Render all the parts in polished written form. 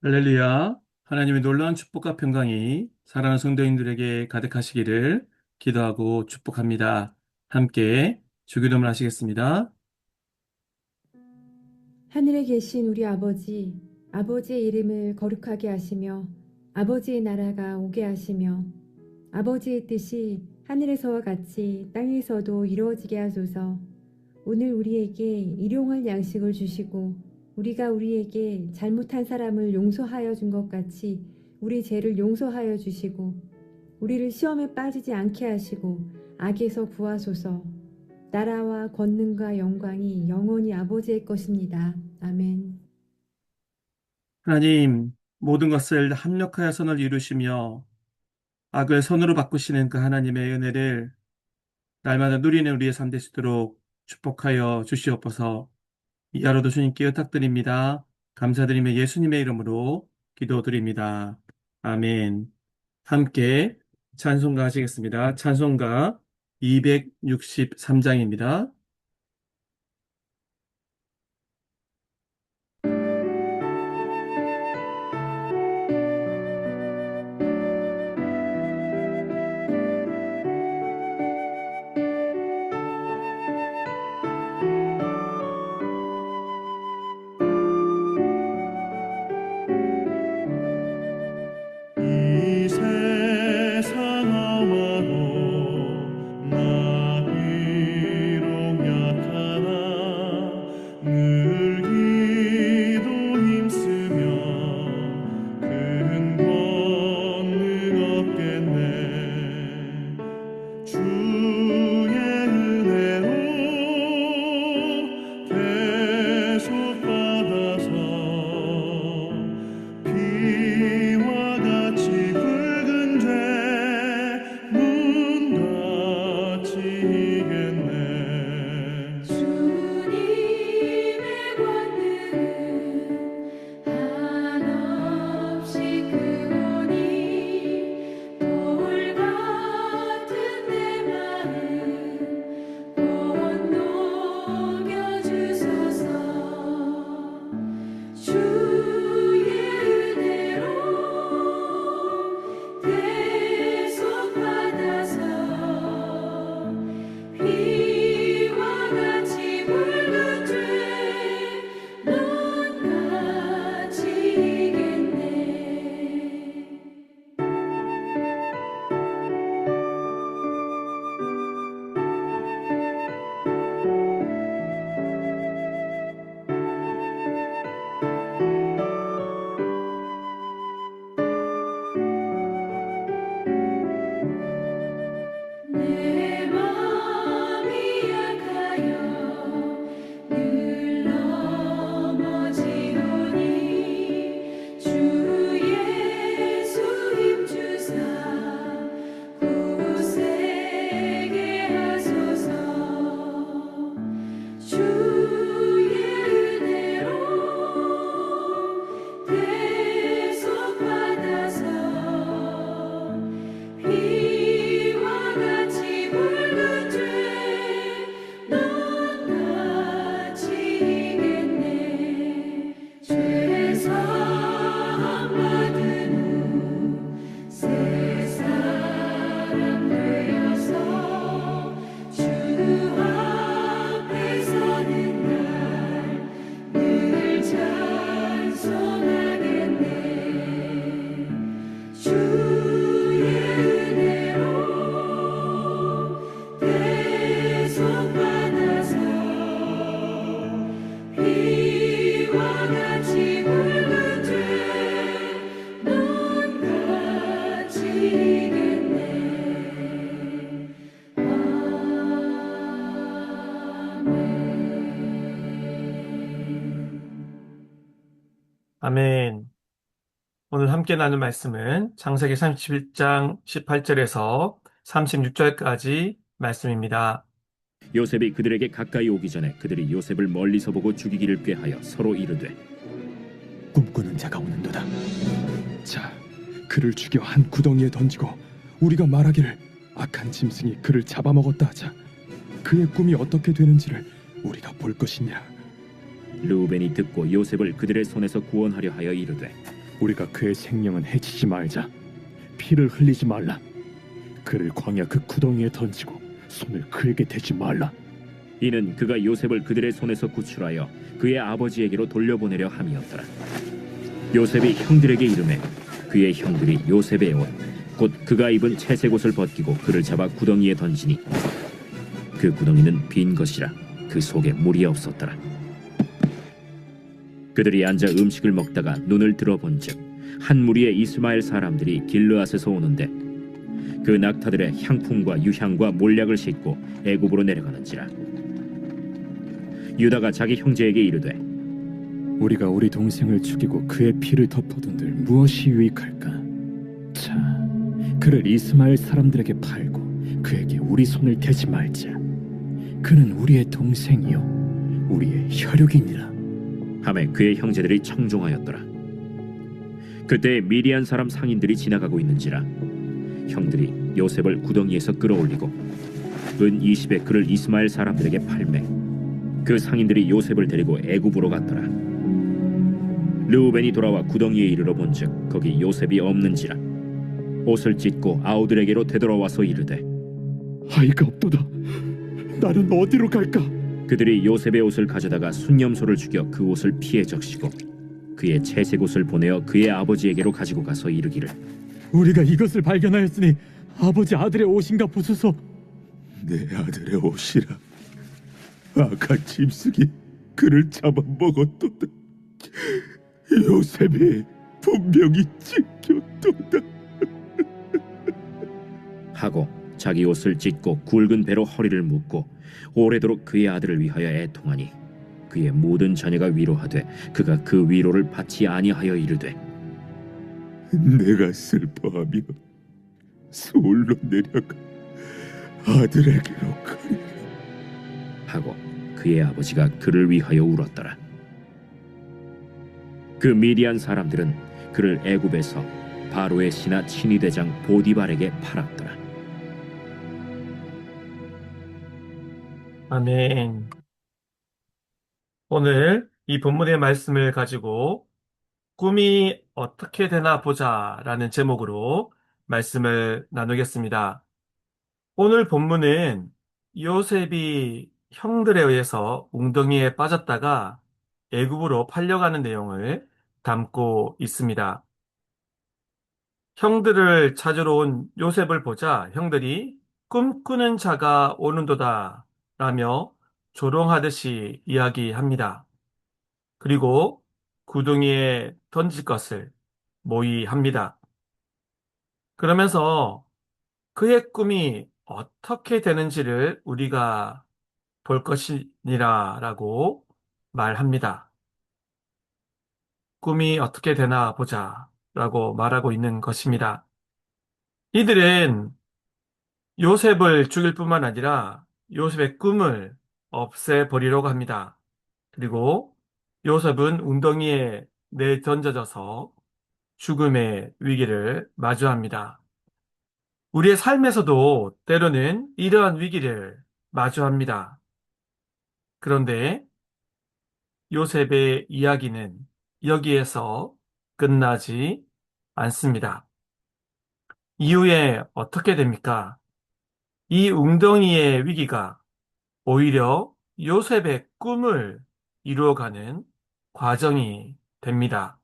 할렐루야. 하나님의 놀라운 축복과 평강이 사랑하는 성도인들에게 가득하시기를 기도하고 축복합니다. 함께 주기도문을 하시겠습니다. 하늘에 계신 우리 아버지, 아버지의 이름을 거룩하게 하시며 아버지의 나라가 오게 하시며 아버지의 뜻이 하늘에서와 같이 땅에서도 이루어지게 하소서. 오늘 우리에게 일용할 양식을 주시고 우리가 우리에게 잘못한 사람을 용서하여 준 것 같이 우리 죄를 용서하여 주시고 우리를 시험에 빠지지 않게 하시고 악에서 구하소서. 나라와 권능과 영광이 영원히 아버지의 것입니다. 아멘. 하나님, 모든 것을 합력하여 선을 이루시며 악을 선으로 바꾸시는 그 하나님의 은혜를 날마다 누리는 우리의 삶 되시도록 축복하여 주시옵소서. 이 하루도 주님께 의탁드립니다. 감사드리며 예수님의 이름으로 기도드립니다. 아멘. 함께 찬송가 하시겠습니다. 찬송가 263장입니다. 이 세상 험하고 나 비록 약하나 늘 기도 힘쓰며 큰 권능 얻겠네. 주의 은혜로 계속 받아서 피와 같이 붉은 죄 눈같이 이겠네. 주님의 권능은 한없이 크오니 돌 같은 내 마음 곧 녹여주소서. 주의 은혜로 계속 받아서 피와 같이 붉은 죄 눈같이 이겠네. 내 마음이 약하여 늘 넘어지오니 주 예수 힘주사 굳세게 하소서. 주의 은혜로 계속 받아서 피와 같이 붉은 죄 눈같이 이겠네. 죄 사함 받은 후 새 사람 되어서 주 앞에 서는 날 늘 찬송하겠네. 주의 은혜로 계속 받아서 피와 같이 붉은 죄 눈같이 이겠네. 아멘. 오늘 함께 나눌 말씀은 창세기 31장 18절에서 36절까지 말씀입니다. 요셉이 그들에게 가까이 오기 전에 그들이 요셉을 멀리서 보고 죽이기를 꾀하여 서로 이르되 꿈꾸는 자가 오는도다. 자, 그를 죽여 한 구덩이에 던지고 우리가 말하기를 악한 짐승이 그를 잡아먹었다 하자. 그의 꿈이 어떻게 되는지를 우리가 볼 것이냐. 르우벤이 듣고 요셉을 그들의 손에서 구원하려 하여 이르되 우리가 그의 생명은 해치지 말자. 피를 흘리지 말라. 그를 광야 그 구덩이에 던지고 손을 그에게 대지 말라. 이는 그가 요셉을 그들의 손에서 구출하여 그의 아버지에게로 돌려보내려 함이었더라. 요셉이 형들에게 이르매 그의 형들이 요셉의 옷 곧 그가 입은 채색 옷을 벗기고 그를 잡아 구덩이에 던지니 그 구덩이는 빈 것이라 그 속에 물이 없었더라. 그들이 앉아 음식을 먹다가 눈을 들어본즉 한 무리의 이스마엘 사람들이 길르앗에서 오는데 그 낙타들의 향품과 유향과 몰약을 싣고 애굽으로 내려가는지라. 유다가 자기 형제에게 이르되 우리가 우리 동생을 죽이고 그의 피를 덮어둔들 무엇이 유익할까? 자, 그를 이스마엘 사람들에게 팔고 그에게 우리 손을 대지 말자. 그는 우리의 동생이요 우리의 혈육이니라. 하매 그의 형제들이 청종하였더라. 그때 미디안 사람 상인들이 지나가고 있는지라 형들이 요셉을 구덩이에서 끌어올리고 은 20에 그를 이스마엘 사람들에게 팔매 그 상인들이 요셉을 데리고 애굽으로 갔더라. 르우벤이 돌아와 구덩이에 이르러 본즉 거기 요셉이 없는지라 옷을 찢고 아우들에게로 되돌아와서 이르되 아이가 없도다. 나는 어디로 갈까? 그들이 요셉의 옷을 가져다가 순념소를 죽여 그 옷을 피에 적시고 그의 채색 옷을 보내어 그의 아버지에게로 가지고 가서 이르기를 우리가 이것을 발견하였으니 아버지 아들의 옷인가 보소서. 내 아들의 옷이라. 악한 짐승이 그를 잡아먹었도다. 요셉이 분명히 찢겼도다. 하고 자기 옷을 찢고 굵은 배로 허리를 묶고 오래도록 그의 아들을 위하여 애통하니 그의 모든 자녀가 위로하되 그가 그 위로를 받지 아니하여 이르되 내가 슬퍼하며 서울로 내려가 아들에게로 가리라. 하고 그의 아버지가 그를 위하여 울었더라. 그 미디안 사람들은 그를 애굽에서 바로의 신하 친위대장 보디발에게 팔았더라. 아멘. 오늘 이 본문의 말씀을 가지고 꿈이 어떻게 되나 보자라는 제목으로 말씀을 나누겠습니다. 오늘 본문은 요셉이 형들에 의해서 웅덩이에 빠졌다가 애굽으로 팔려가는 내용을 담고 있습니다. 형들을 찾으러 온 요셉을 보자 형들이 꿈꾸는 자가 오는도다 라며 조롱하듯이 이야기합니다. 그리고 구덩이에 던질 것을 모의합니다. 그러면서 그의 꿈이 어떻게 되는지를 우리가 볼 것이니라 라고 말합니다. 꿈이 어떻게 되나 보자 라고 말하고 있는 것입니다. 이들은 요셉을 죽일 뿐만 아니라 요셉의 꿈을 없애버리려고 합니다. 그리고 요셉은 웅덩이에 내던져져서 죽음의 위기를 마주합니다. 우리의 삶에서도 때로는 이러한 위기를 마주합니다. 그런데 요셉의 이야기는 여기에서 끝나지 않습니다. 이후에 어떻게 됩니까? 이 웅덩이의 위기가 오히려 요셉의 꿈을 이루어가는 과정이 됩니다.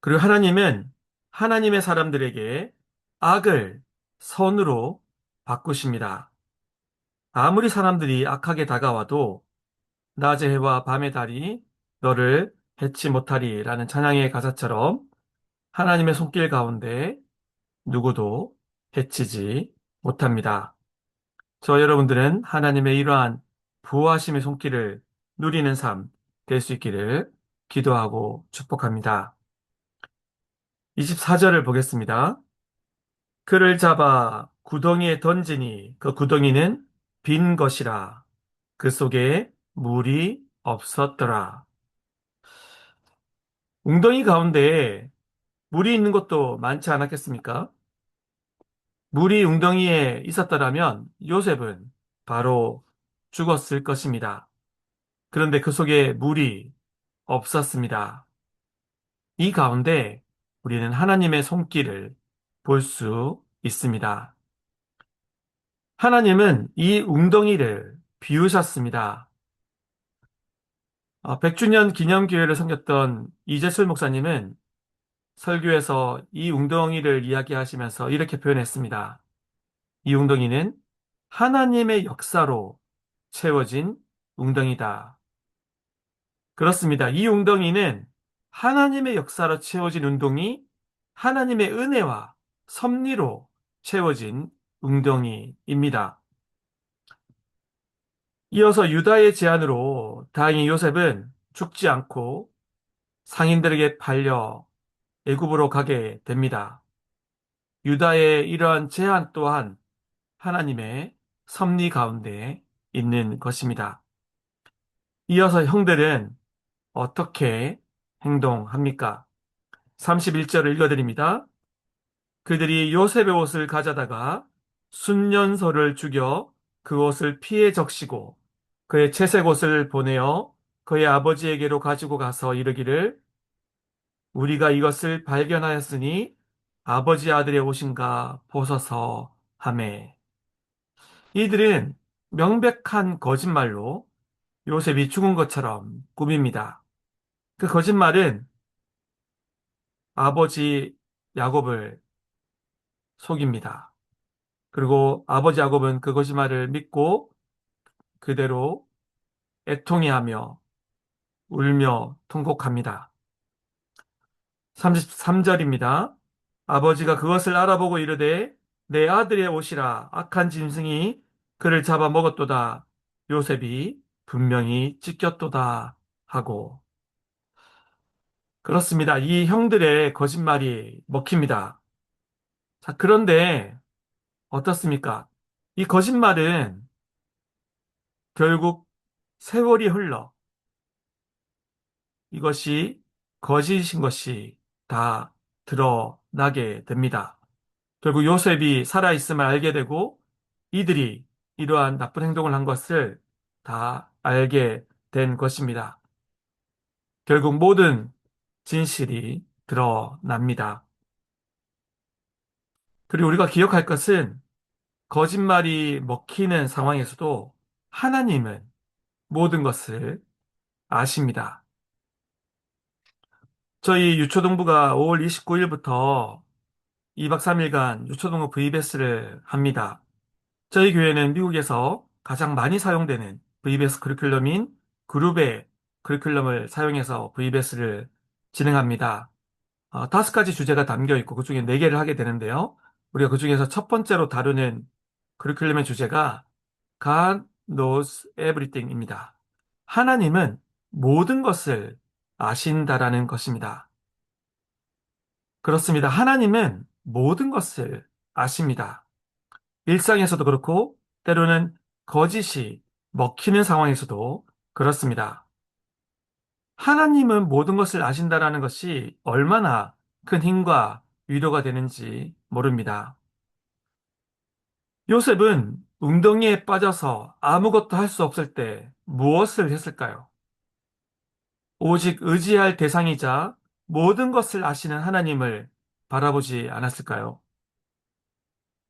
그리고 하나님은 하나님의 사람들에게 악을 선으로 바꾸십니다. 아무리 사람들이 악하게 다가와도 낮의 해와 밤의 달이 너를 해치 못하리 라는 찬양의 가사처럼 하나님의 손길 가운데 누구도 해치지 못합니다. 저 여러분들은 하나님의 이러한 보호하심의 손길을 누리는 삶 될 수 있기를 기도하고 축복합니다. 24절을 보겠습니다. 그를 잡아 구덩이에 던지니 그 구덩이는 빈 것이라 그 속에 물이 없었더라. 웅덩이 가운데 물이 있는 것도 많지 않았겠습니까? 물이 웅덩이에 있었더라면 요셉은 바로 죽었을 것입니다. 그런데 그 속에 물이 없었습니다. 이 가운데 우리는 하나님의 손길을 볼 수 있습니다. 하나님은 이 웅덩이를 비우셨습니다. 100주년 기념교회를 섬겼던 이재철 목사님은 설교에서 이 웅덩이를 이야기하시면서 이렇게 표현했습니다. 이 웅덩이는 하나님의 역사로 채워진 웅덩이다. 그렇습니다. 이 웅덩이는 하나님의 역사로 채워진 웅덩이, 하나님의 은혜와 섭리로 채워진 웅덩이입니다. 이어서 유다의 제안으로 다행히 요셉은 죽지 않고 상인들에게 팔려 애굽으로 가게 됩니다. 유다의 이러한 제안 또한 하나님의 섭리 가운데 있는 것입니다. 이어서 형들은 어떻게 행동합니까? 31절을 읽어드립니다. 그들이 요셉의 옷을 가져다가 순년소를 죽여 그 옷을 피에 적시고 그의 채색 옷을 보내어 그의 아버지에게로 가지고 가서 이르기를 우리가 이것을 발견하였으니 아버지 아들의 옷인가 보소서 하매 이들은 명백한 거짓말로 요셉이 죽은 것처럼 꾸밉니다. 그 거짓말은 아버지 야곱을 속입니다. 그리고 아버지 야곱은 그 거짓말을 믿고 그대로 애통해하며 울며 통곡합니다. 33절입니다. 아버지가 그것을 알아보고 이르되 내 아들의 옷이라 악한 짐승이 그를 잡아 먹었도다. 요셉이 분명히 찢겼도다 하고 그렇습니다. 이 형들의 거짓말이 먹힙니다. 자, 그런데 어떻습니까? 이 거짓말은 결국 세월이 흘러 이것이 거짓인 것이 다 드러나게 됩니다. 결국 요셉이 살아있음을 알게 되고 이들이 이러한 나쁜 행동을 한 것을 다 알게 된 것입니다. 결국 모든 진실이 드러납니다. 그리고 우리가 기억할 것은 거짓말이 먹히는 상황에서도 하나님은 모든 것을 아십니다. 저희 유초동부가 5월 29일부터 2박 3일간 유초동부 VBS를 합니다. 저희 교회는 미국에서 가장 많이 사용되는 VBS 커리큘럼인 그룹의 커리큘럼을 사용해서 VBS를 진행합니다. 5가지 주제가 담겨 있고 그 중에 4개를 하게 되는데요. 우리가 그 중에서 첫 번째로 다루는 커리큘럼의 주제가 God knows everything입니다. 하나님은 모든 것을 아신다라는 것입니다. 그렇습니다. 하나님은 모든 것을 아십니다. 일상에서도 그렇고 때로는 거짓이 먹히는 상황에서도 그렇습니다. 하나님은 모든 것을 아신다라는 것이 얼마나 큰 힘과 위로가 되는지 모릅니다. 요셉은 웅덩이에 빠져서 아무것도 할 수 없을 때 무엇을 했을까요? 오직 의지할 대상이자 모든 것을 아시는 하나님을 바라보지 않았을까요?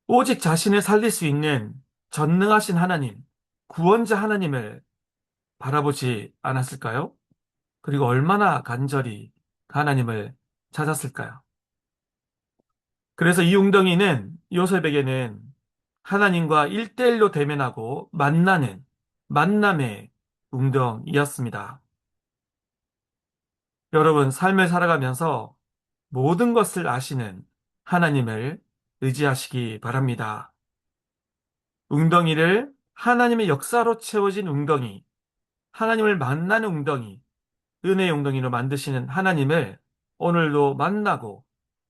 오직 자신을 살릴 수 있는 전능하신 하나님, 구원자 하나님을 바라보지 않았을까요? 그리고 얼마나 간절히 하나님을 찾았을까요? 그래서 이 웅덩이는 요셉에게는 하나님과 일대일로 대면하고 만나는 만남의 웅덩이였습니다. 여러분, 삶을 살아가면서 모든 것을 아시는 하나님을 의지하시기 바랍니다. 웅덩이를 하나님의 역사로 채워진 웅덩이, 하나님을 만나는 웅덩이, 은혜의 웅덩이로 만드시는 하나님을 오늘도 만나고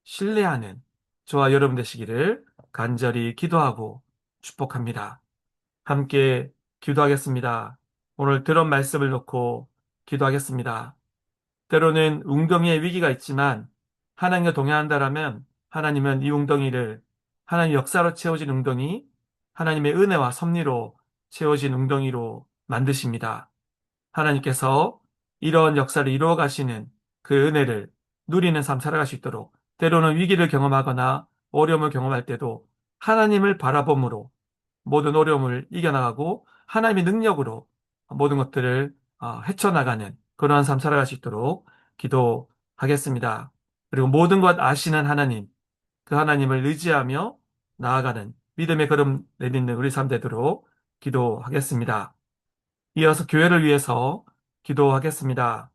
신뢰하는 저와 여러분 되시기를 간절히 기도하고 축복합니다. 함께 기도하겠습니다. 오늘 들은 말씀을 놓고 기도하겠습니다. 때로는 웅덩이에 위기가 있지만 하나님과 동행한다라면 하나님은 이 웅덩이를 하나님 역사로 채워진 웅덩이, 하나님의 은혜와 섭리로 채워진 웅덩이로 만드십니다. 하나님께서 이러한 역사를 이루어 가시는 그 은혜를 누리는 삶 살아갈 수 있도록, 때로는 위기를 경험하거나 어려움을 경험할 때도 하나님을 바라봄으로 모든 어려움을 이겨나가고 하나님의 능력으로 모든 것들을 헤쳐나가는 그러한 삶 살아갈 수 있도록 기도하겠습니다. 그리고 모든 것 아시는 하나님, 그 하나님을 의지하며 나아가는 믿음의 걸음 내딛는 우리 삶 되도록 기도하겠습니다. 이어서 교회를 위해서 기도하겠습니다.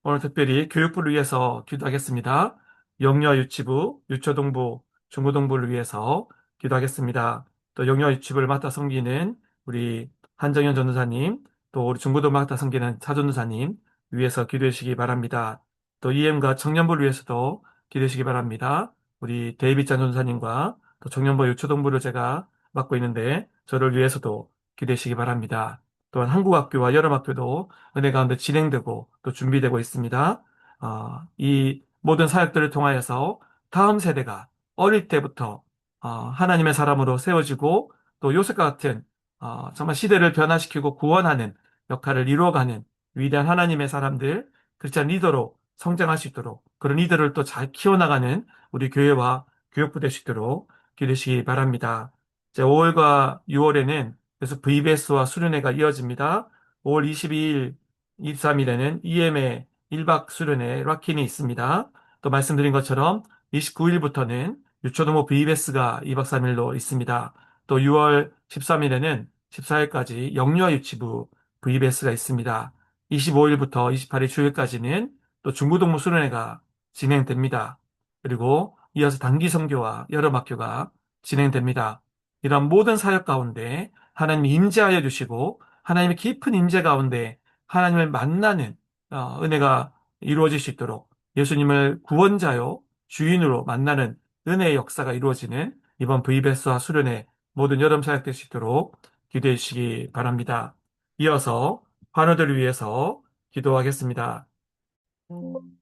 오늘 특별히 교육부를 위해서 기도하겠습니다. 영유아 유치부, 유초동부, 중고동부를 위해서 기도하겠습니다. 또 영유아 유치부를 맡아 섬기는 우리 한정현 전도사님, 또 우리 중고동부 맡아 섬기는 차전도사님 위해서 기도해 주시기 바랍니다. 또 EM과 청년부를 위해서도 기도해 주시기 바랍니다. 우리 데이비찬 전도사님과 또 청년부 유초동부를 제가 맡고 있는데 저를 위해서도 기도해 주시기 바랍니다. 또한 한국학교와 여름학교도 은혜 가운데 진행되고 또 준비되고 있습니다. 이 모든 사역들을 통하여서 다음 세대가 어릴 때부터 하나님의 사람으로 세워지고 또 요셉과 같은 정말 시대를 변화시키고 구원하는 역할을 이루어가는 위대한 하나님의 사람들, 크리스찬 리더로 성장할 수 있도록 그런 리더를 또 잘 키워나가는 우리 교회와 교육부 될 수 있도록 기도하시기 바랍니다. 5월과 6월에는 그래서 VBS와 수련회가 이어집니다. 5월 22일, 23일에는 EM의 1박 수련회 락킨이 있습니다. 또 말씀드린 것처럼 29일부터는 유초동호 VBS가 2박 3일로 있습니다. 또 6월 13일에는 14일까지 영유아 유치부 VBS가 있습니다. 25일부터 28일 주일까지는 또 중고동부 수련회가 진행됩니다. 그리고 이어서 단기 선교와 여름학교가 진행됩니다. 이런 모든 사역 가운데 하나님이 임재하여 주시고 하나님의 깊은 임재 가운데 하나님을 만나는 은혜가 이루어질 수 있도록 예수님을 구원자요 주인으로 만나는 은혜의 역사가 이루어지는 이번 VBS와 수련회 모든 여름 사역 될 수 있도록 기도해 주시기 바랍니다. 이어서 환우들을 위해서 기도하겠습니다.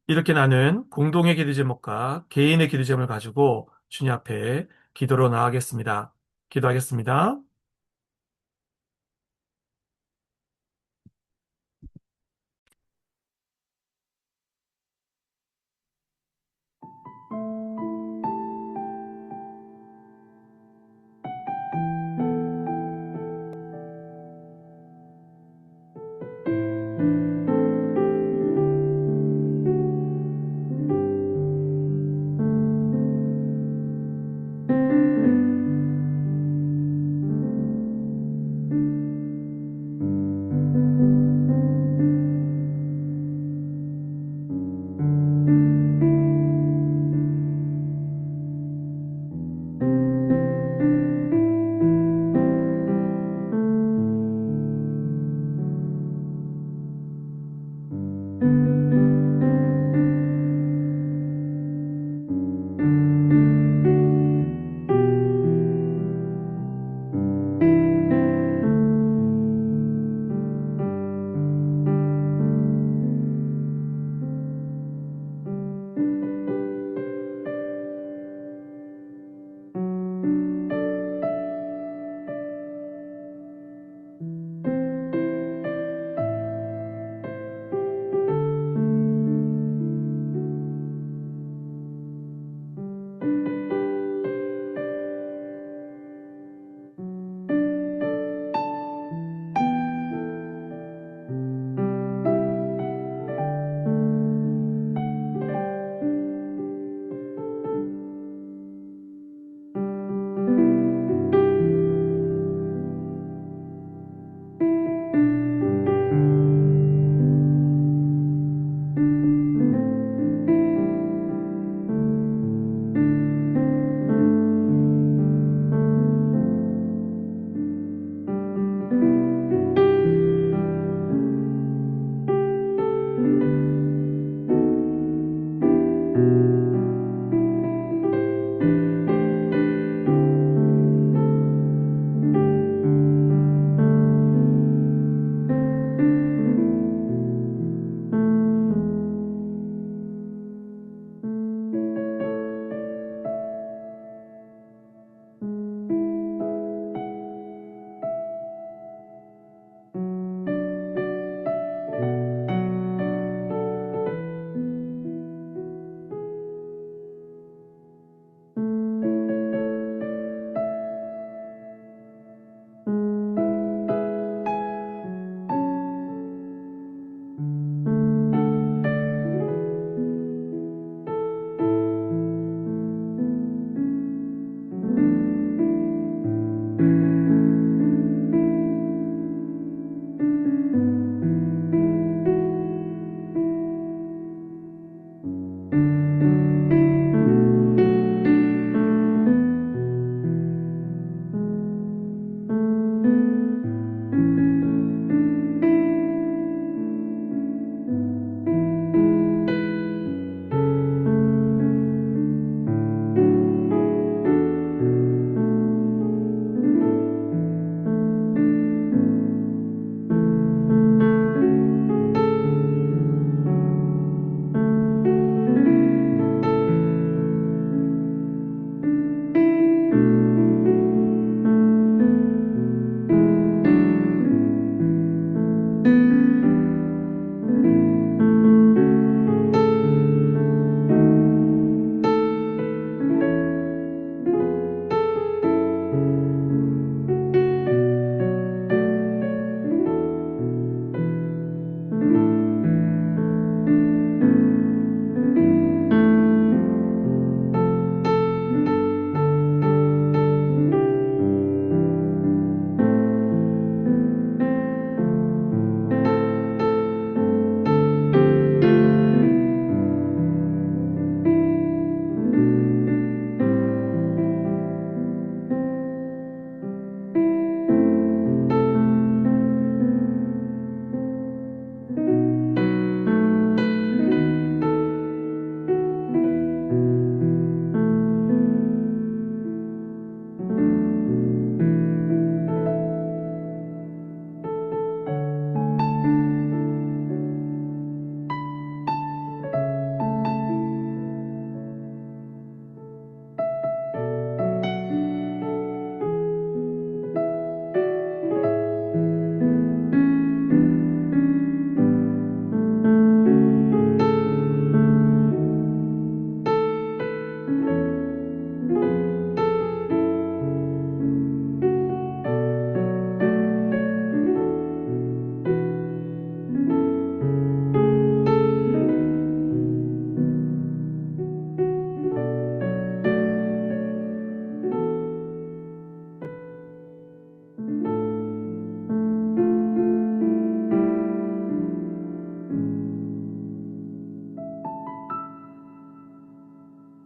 이렇게 나는 공동의 기도 제목과 개인의 기도 제목을 가지고 주님 앞에 기도로 나아가겠습니다. 기도하겠습니다.